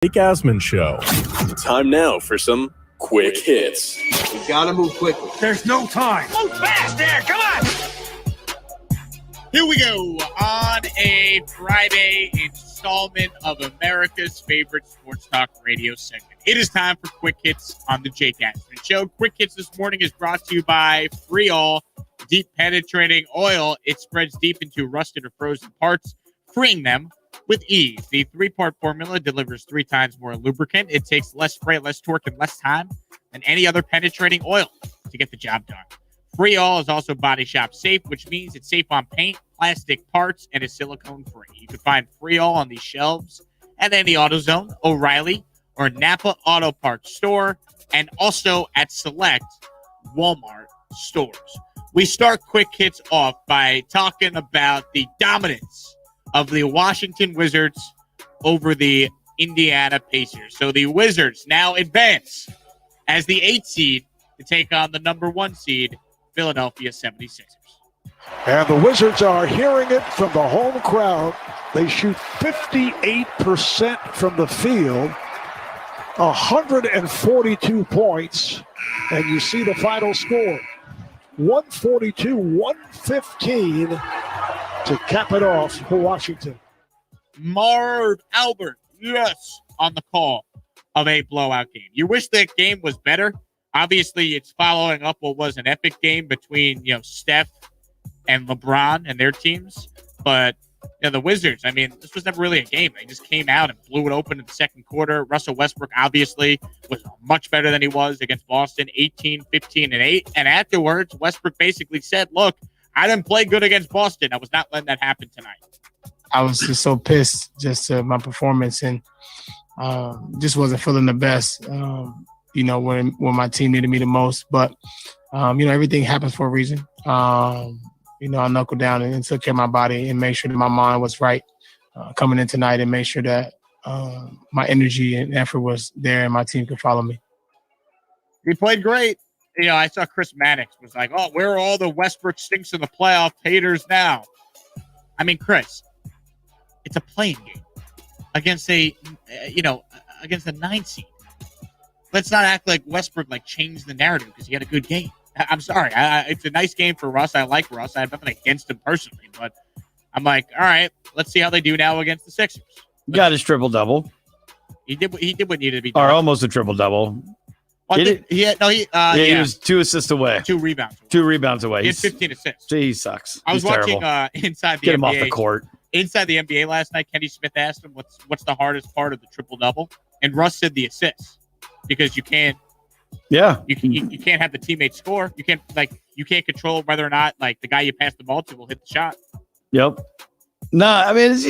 Asman Show. Time now for some quick hits. We gotta move quickly. There's no time. Move fast there, come on! Here we go on a Friday installment of America's favorite sports talk radio segment. It is time for Quick Hits on the Jake Asman Show. Quick Hits this morning is brought to you by Freol Deep Penetrating Oil. It spreads deep into rusted or frozen parts, freeing them with ease. The 3-part formula delivers 3 times more lubricant. It takes less spray, less torque, and less time than any other penetrating oil to get the job done. Freol is also body shop safe, which means it's safe on paint, plastic parts, and is silicone free. You can find Freol on these shelves at any AutoZone, O'Reilly, or Napa Auto Parts store, and also at select Walmart stores. We start Quick Hits off by talking about the dominance of the Washington Wizards over the Indiana Pacers. So the Wizards now advance as the 8th seed to take on the number 1 seed, Philadelphia 76ers. And the Wizards are hearing it from the home crowd. They shoot 58% from the field, 142 points, and you see the final score, 142-115 to cap it off for Washington. Marv Albert, yes, on the call of a blowout game. You wish that game was better. Obviously, it's following up what was an epic game between, Steph and LeBron and their teams. But the Wizards, this was never really a game. They just came out and blew it open in the second quarter. Russell Westbrook, obviously, was much better than he was against Boston, 18, 15, and 8. And afterwards, Westbrook basically said, look, I didn't play good against Boston. I was not letting that happen tonight. I was just so pissed my performance and just wasn't feeling the best, when my team needed me the most. But, everything happens for a reason. I knuckled down and took care of my body and made sure that my mind was right coming in tonight and made sure that my energy and effort was there and my team could follow me. He played great. I saw Chris Mannix was like, oh, where are all the Westbrook stinks in the playoff haters now? Chris, it's a playing game against against the 9 seed. Let's not act like Westbrook changed the narrative because he had a good game. I'm sorry. It's a nice game for Russ. I like Russ. I have nothing against him personally, but I'm like, all right, let's see how they do now against the Sixers. Got his triple-double. He did what needed to be done. Or almost a triple-double. He was 2 assists away. 2 rebounds. 2 rebounds away. He had 15 assists. He sucks. I was watching Inside the NBA. Get him off the court. Inside the NBA last night, Kenny Smith asked him what's the hardest part of the triple-double, and Russ said the assists because you can't. Yeah, you can't have the teammates score. You can't control whether or not the guy you pass the ball to will hit the shot. Yep. No, it's,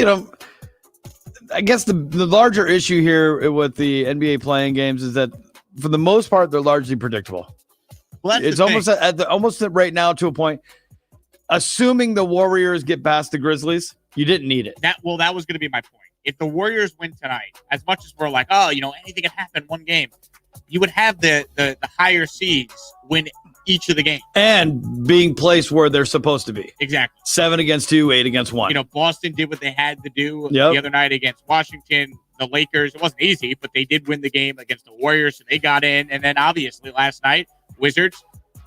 I guess the larger issue here with the NBA playing games is that for the most part they're largely predictable. Well, it's almost right now to a point. Assuming the Warriors get past the Grizzlies, you didn't need it. That was going to be my point. If the Warriors win tonight, as much as we're like, oh, anything can happen one game, you would have the higher seeds win each of the games. And being placed where they're supposed to be. Exactly. 7 against 2, 8 against 1. Boston did what they had to do the other night against Washington. The Lakers, it wasn't easy, but they did win the game against the Warriors, so they got in. And then obviously last night, Wizards,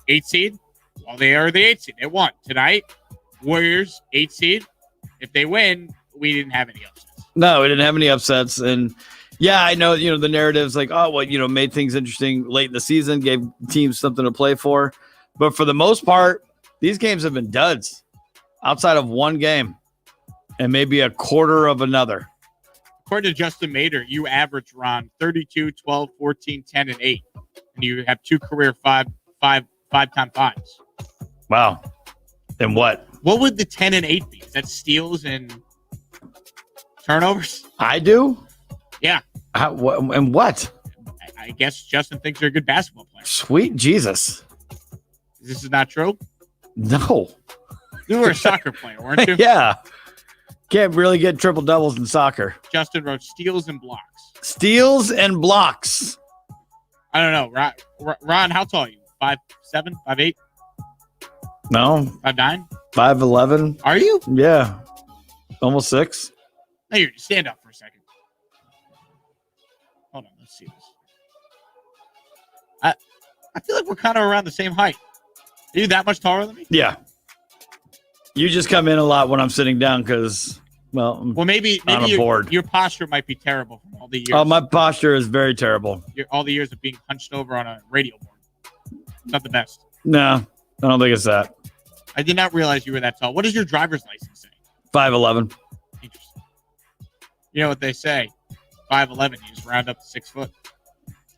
8 seed. Well, they are the 8 seed. They won. Tonight, Warriors, 8 seed. If they win, we didn't have any upsets. No, we didn't have any upsets. And yeah, I know, the narrative's made things interesting late in the season, gave teams something to play for. But for the most part, these games have been duds outside of one game and maybe a quarter of another. According to Justin Mader, you average, Ron, 32, 12, 14, 10, and 8. And you have 2 career five-time fives. Wow. And what? What would the 10 and 8 be? Is that steals and turnovers? I do? Yeah. And what? I guess Justin thinks you're a good basketball player. Sweet Jesus. This is not true? No. You were a soccer player, weren't you? Yeah. Can't really get triple doubles in soccer. Justin wrote steals and blocks. Steals and blocks. I don't know. Ron, how tall are you? 5'7", 5'8"? No. 5'9"? 5'11". Are you? Yeah. Almost 6. Hey, stand up for a second. Hold on, let's see this. I feel like we're kind of around the same height. Are you that much taller than me? Yeah. You just come in a lot when I'm sitting down because, well, maybe your posture might be terrible from all the years. Oh, my posture is very terrible. All the years of being hunched over on a radio board. It's not the best. No, I don't think it's that. I did not realize you were that tall. What does your driver's license say? 5'11". Interesting. You know what they say? 5'11", you just round up to 6 foot.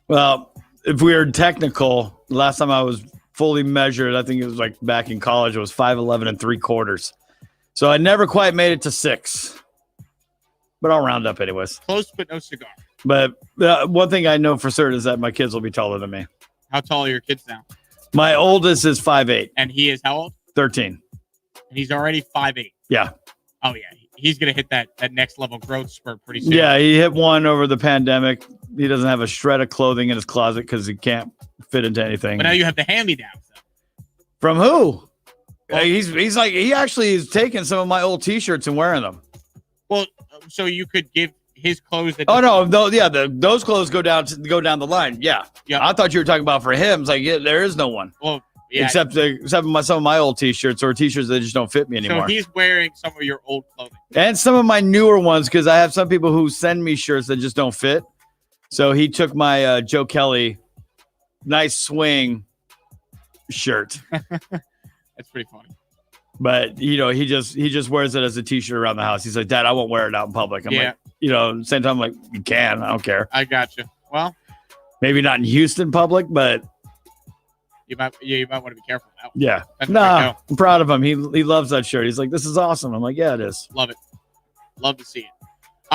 Well, if we were technical, the last time I was fully measured, I think it was like back in college, it was 5'11 3/4. So I never quite made it to 6. But I'll round up anyways. Close, but no cigar. But one thing I know for certain is that my kids will be taller than me. How tall are your kids now? My oldest is 5'8". And he is how old? 13. And he's already 5'8". Yeah. Oh, yeah. He's going to hit that next level growth spurt pretty soon. Yeah, he hit one over the pandemic. He doesn't have a shred of clothing in his closet because he can't fit into anything. But now you have the hand-me-downs, though. From who? Well, he actually is taking some of my old T-shirts and wearing them. Well, so you could give his clothes. Those clothes go down the line. Yeah. I thought you were talking about for him. It's like there is no one. Well, yeah. Except some of my old T-shirts or T-shirts that just don't fit me anymore. So he's wearing some of your old clothing and some of my newer ones because I have some people who send me shirts that just don't fit. So he took my Joe Kelly nice swing shirt. That's pretty funny. But he just wears it as a T-shirt around the house. He's like, Dad, I won't wear it out in public. I'm like, same time, I'm like, you can. I don't care. I got you. Well, maybe not in Houston public, but you might want to be careful now. Yeah. I'm proud of him. He loves that shirt. He's like, this is awesome. I'm like, yeah, it is. Love it. Love to see it.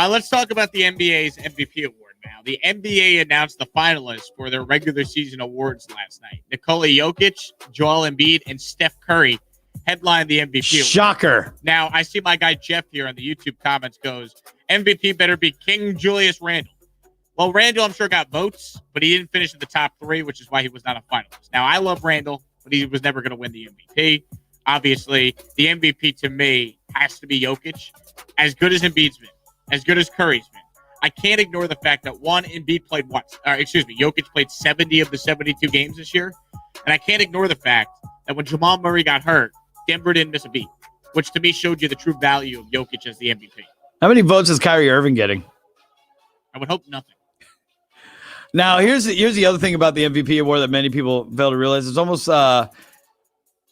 Let's talk about the NBA's MVP award now. The NBA announced the finalists for their regular season awards last night. Nikola Jokić, Joel Embiid, and Steph Curry headlined the MVP award. Shocker. Now, I see my guy Jeff here on the YouTube comments goes, MVP better be King Julius Randle. Well, Randle, I'm sure, got votes, but he didn't finish in the top 3, which is why he was not a finalist. Now, I love Randle, but he was never going to win the MVP. Obviously, the MVP to me has to be Jokić. As good as Embiid's been, as good as Curry's been, I can't ignore the fact that Jokić played 70 of the 72 games this year. And I can't ignore the fact that when Jamal Murray got hurt, Denver didn't miss a beat, which to me showed you the true value of Jokić as the MVP. How many votes is Kyrie Irving getting? I would hope nothing. Now, here's the other thing about the MVP award that many people fail to realize. It's almost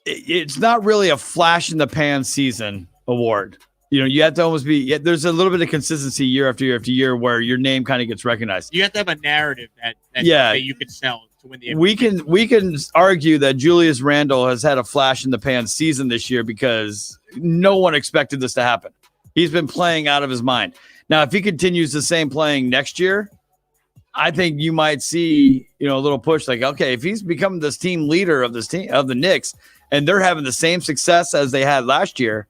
it's not really a flash in the pan season award. You have to almost be. There's a little bit of consistency year after year after year where your name kind of gets recognized. You have to have a narrative that you could sell to win the MVP. We can argue that Julius Randle has had a flash in the pan season this year because no one expected this to happen. He's been playing out of his mind. Now, if he continues the same playing next year, I think you might see, a little push like, okay, if he's become this team leader of this team of the Knicks and they're having the same success as they had last year,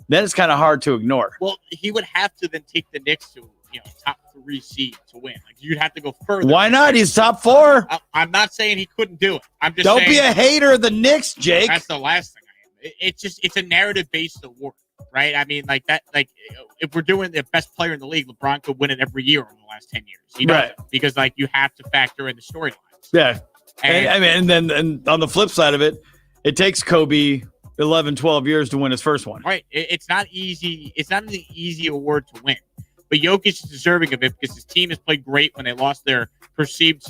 then it's kind of hard to ignore. Well, he would have to then take the Knicks to, top 3 seed to win. Like you'd have to go further. Why not? He's top 4. I'm not saying he couldn't do it. I'm just Don't saying, be a hater of the Knicks, Jake. That's the last thing I am. It's a narrative-based award, right? I mean, if we're doing the best player in the league, LeBron could win it every year over the last 10 years. He doesn't, because you have to factor in the storylines. Yeah. And then on the flip side of it, it takes Kobe 11, 12 years to win his first one. Right. It's not easy. It's not an easy award to win. But Jokić is deserving of it because his team has played great when they lost their perceived,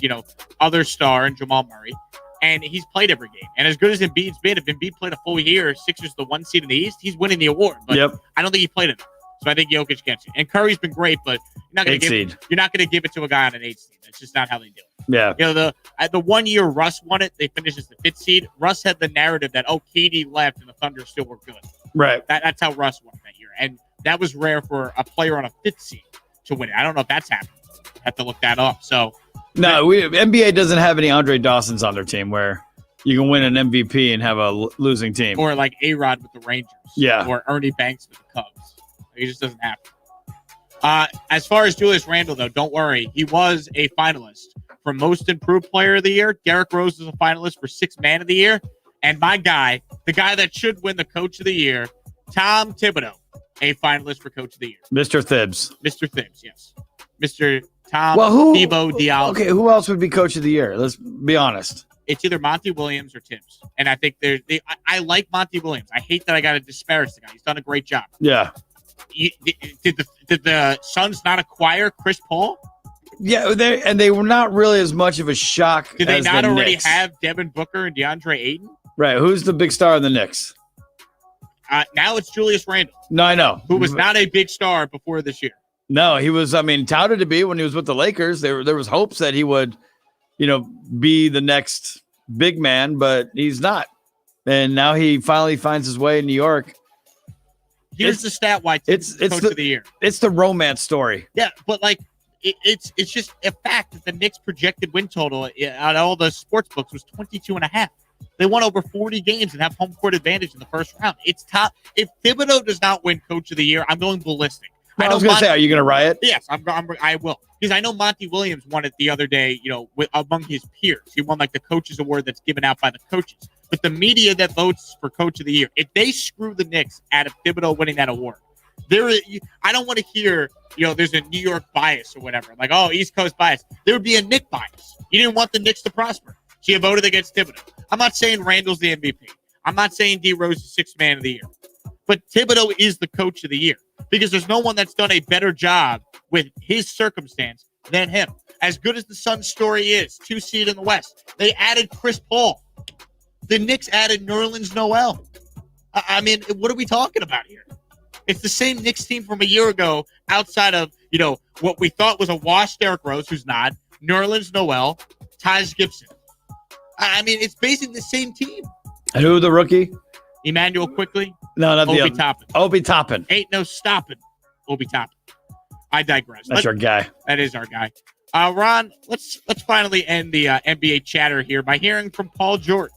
other star in Jamal Murray. And he's played every game. And as good as Embiid's been, if Embiid played a full year, Sixers the 1 seed in the East, he's winning the award. But I don't think he played enough. So I think Jokić gets it. And Curry's been great, but you're not going to give it to a guy on an 8 seed. That's just not how they do it. Yeah. The 1 year Russ won it, they finished as the 5th seed. Russ had the narrative that, KD left and the Thunder still were good. Right. That's how Russ won that year. And that was rare for a player on a 5th seed to win it. I don't know if that's happened. I have to look that up. So no, NBA doesn't have any Andre Dawsons on their team where you can win an MVP and have a losing team. Or like A-Rod with the Rangers. Yeah. Or Ernie Banks with the Cubs. It just doesn't happen. As far as Julius Randle, though, don't worry. He was a finalist for Most Improved Player of the Year. Derrick Rose was a finalist for Sixth Man of the Year. And my guy, the guy that should win the Coach of the Year, Tom Thibodeau, a finalist for Coach of the Year. Mr. Thibs. Mr. Thibs, yes. Mr. Tom Thibodeau Diallo. Okay, who else would be coach of the year? Let's be honest. It's either Monty Williams or Tibbs. And I think I like Monty Williams. I hate that I got to disparage the guy. He's done a great job. Yeah. Did the Suns not acquire Chris Paul? Yeah, they were not really as much of a shock. Did they as not the already Knicks. have Devin Booker and DeAndre Ayton? Right. Who's the big star in the Knicks? Now it's Julius Randle. No, I know. Who was not a big star before this year. No, he was, touted to be when he was with the Lakers. There was hopes that he would, be the next big man, but he's not. And now he finally finds his way in New York. Here's the stat why it's coach of the year. It's the romance story. Yeah, but it's just a fact that the Knicks' projected win total on all the sports books was 22.5. They won over 40 games and have home court advantage in the first round. It's top. If Thibodeau does not win coach of the year, I'm going ballistic. I was going to say, are you going to riot? Yes, I will. Because I know Monty Williams won it the other day, among his peers. He won the coaches award that's given out by the coaches. But the media that votes for coach of the year, if they screw the Knicks out of Thibodeau winning that award, I don't want to hear, there's a New York bias or whatever. East Coast bias. There would be a Knick bias. You didn't want the Knicks to prosper. So you voted against Thibodeau. I'm not saying Randall's the MVP. I'm not saying D Rose is sixth man of the year. But Thibodeau is the coach of the year because there's no one that's done a better job with his circumstance than him. As good as the Suns story is, 2 seed in the West, they added Chris Paul. The Knicks added Nerlens Noel. What are we talking about here? It's the same Knicks team from a year ago outside of, what we thought was a wash Derrick Rose, who's not, Nerlens Noel, Taj Gibson. It's basically the same team. And who the rookie? Emmanuel Quickly. No, not the Obi other. Toppin. Obi Toppin. Ain't no stopping Obi Toppin. I digress. That's your guy. That is our guy. Ron, let's finally end the NBA chatter here by hearing from Paul George.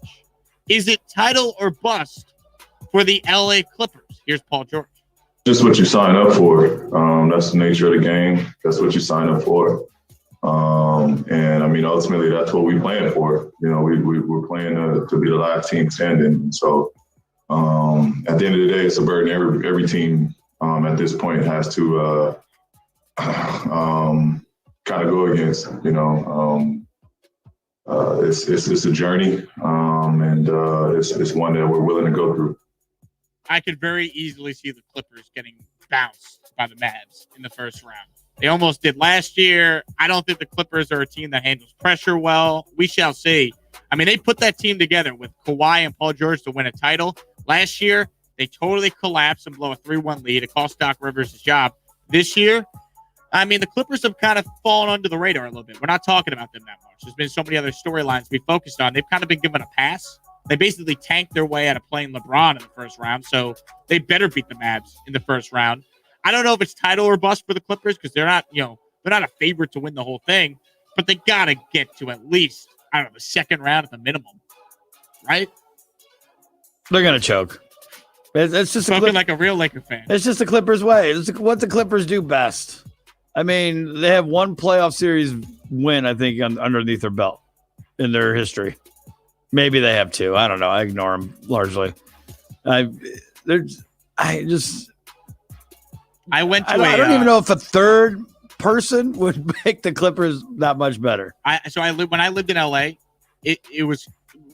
Is it title or bust for the LA Clippers? Here's Paul George. Just what you sign up for. That's the nature of the game. That's what you sign up for. Ultimately, that's what we're playing for. We're playing to be the last team standing. So, at the end of the day, it's a burden every team at this point has to kind of go against. It's a journey, and it's one that we're willing to go through. I could very easily see the Clippers getting bounced by the Mavs in the first round. They almost did last year. I don't think the Clippers are a team that handles pressure well. We shall see. They put that team together with Kawhi and Paul George to win a title. Last year, they totally collapsed and blow a 3-1 lead. It cost Doc Rivers his job. This year, the Clippers have kind of fallen under the radar a little bit. We're not talking about them that much. There's been so many other storylines we focused on. They've kind of been given a pass. They basically tanked their way out of playing LeBron in the first round, so they better beat the Mavs in the first round. I don't know if it's title or bust for the Clippers because they're not a favorite to win the whole thing, but they got to get to at least, the second round at the minimum, right? They're going to choke. It's just talking like a real Laker fan. It's just the Clippers' way. It's what the Clippers do best. They have one playoff series win, I think, underneath their belt in their history. Maybe they have 2. I don't know. I ignore them largely. I don't even know if a third person would make the Clippers that much better. When I lived in LA, it was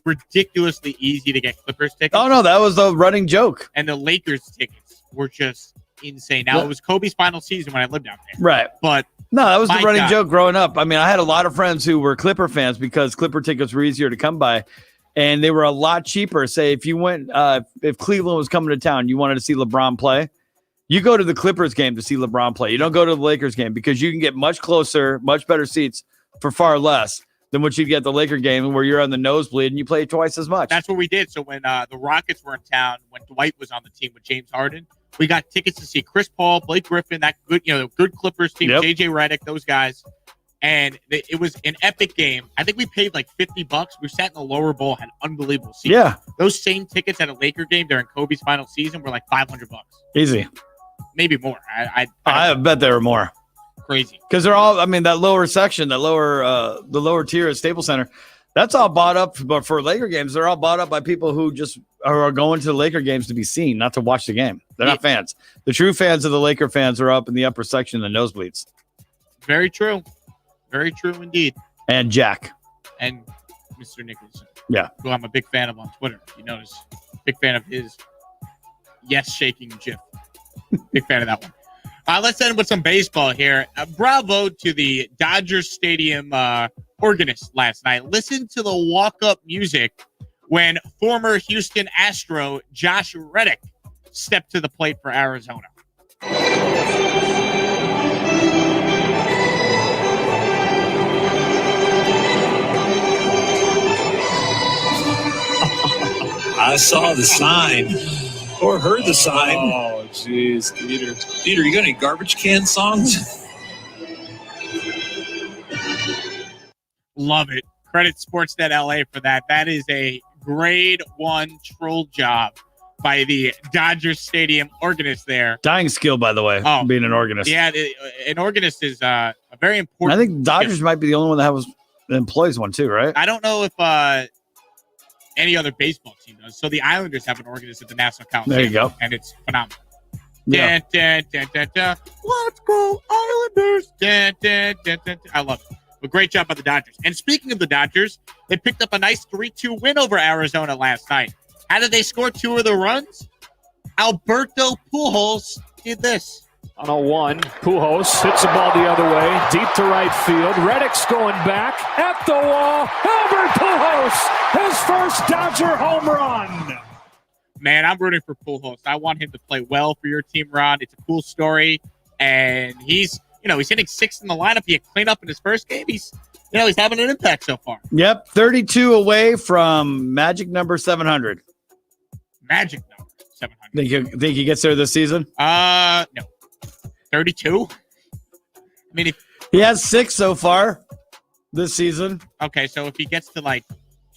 ridiculously easy to get Clippers tickets. Oh no, that was the running joke. And the Lakers tickets were just insane. Now it was Kobe's final season when I lived out there. Right. But no, that was the running joke growing up. I had a lot of friends who were Clipper fans because Clipper tickets were easier to come by. And they were a lot cheaper. Say if you went, if Cleveland was coming to town, you wanted to see LeBron play, you go to the Clippers game to see LeBron play. You don't go to the Lakers game because you can get much closer, much better seats for far less than what you'd get at the Laker game where you're on the nosebleed and you play twice as much. That's what we did. So when the Rockets were in town, when Dwight was on the team with James Harden, we got tickets to see Chris Paul, Blake Griffin, that good Clippers team, Yep. JJ Redick, those guys. And it was an epic game. I think we paid like $50. We sat in the lower bowl, had unbelievable seats. Yeah. Those same tickets at a Laker game during Kobe's final season were like $500. Easy. Maybe more. I bet there were more. Crazy. Because they're all, that lower section, the lower tier at Staples Center, that's all bought up. But for Laker games, they're all bought up by people who just are going to the Laker games to be seen, not to watch the game. They're not fans. The true fans of the Laker fans are up in the upper section, the nosebleeds. Very true. Very true indeed. And Jack. And Mr. Nicholson. Yeah. Who I'm a big fan of on Twitter. You notice. Big fan of his yes-shaking GIF. Big fan of that one. Let's end with some baseball here. Bravo to the Dodger Stadium organist last night. Listen to the walk-up music when former Houston Astro Josh Reddick stepped to the plate for Arizona. I saw the sign or heard the sign. Oh, jeez, Peter. Peter, you got any garbage can songs? Love it. Credit Sportsnet LA for that. That is a grade 1 troll job by the Dodger Stadium organist there. Dying skill, by the way, being an organist. Yeah, an organist is a very important. I think Dodgers might be the only one that employs one too, right? I don't know if any other baseball team does. So the Islanders have an organist at the National Coliseum. There you go. And it's phenomenal. Yeah. Dun, dun, dun, dun, dun. Let's go Islanders. Dun, dun, dun, dun, dun. I love it. But great job by the Dodgers. And speaking of the Dodgers, they picked up a nice 3-2 win over Arizona last night. How did they score 2 of the runs? Alberto Pujols did this. On a 1, Pujols hits the ball the other way, deep to right field. Reddick's going back at the wall. Albert Pujols, his first Dodger home run. Man, I'm rooting for Pujols. I want him to play well for your team, Ron. It's a cool story, and he's hitting 6th in the lineup. He had cleaned up in his first game. He's having an impact so far. Yep, 32 away from magic number 700. Magic number 700. Think he gets there this season? No. 32? I mean, He has 6 so far this season. Okay, so if he gets to like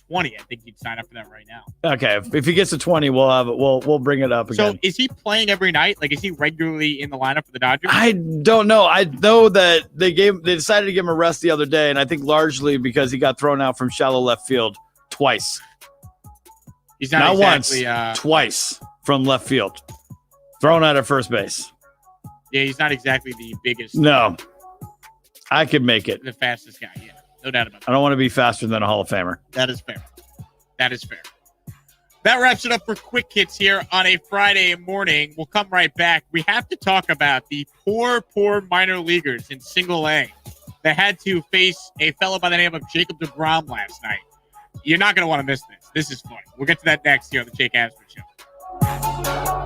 20, I think he'd sign up for that right now. Okay, if he gets to 20, we'll bring it up again. So is he playing every night? Like, is he regularly in the lineup for the Dodgers? I don't know. I know that they decided to give him a rest the other day, and I think largely because he got thrown out from shallow left field twice. He's not exactly, once, twice from left field. Thrown out at first base. Yeah, he's not exactly the biggest. No. I could make it. The fastest guy, yeah. No doubt about that. I don't want to be faster than a Hall of Famer. That is fair. That is fair. That wraps it up for Quick Hits here on a Friday morning. We'll come right back. We have to talk about the poor minor leaguers in Single A that had to face a fellow by the name of Jacob deGrom last night. You're not going to want to miss this. This is funny. We'll get to that next here on the Jake Asman Show.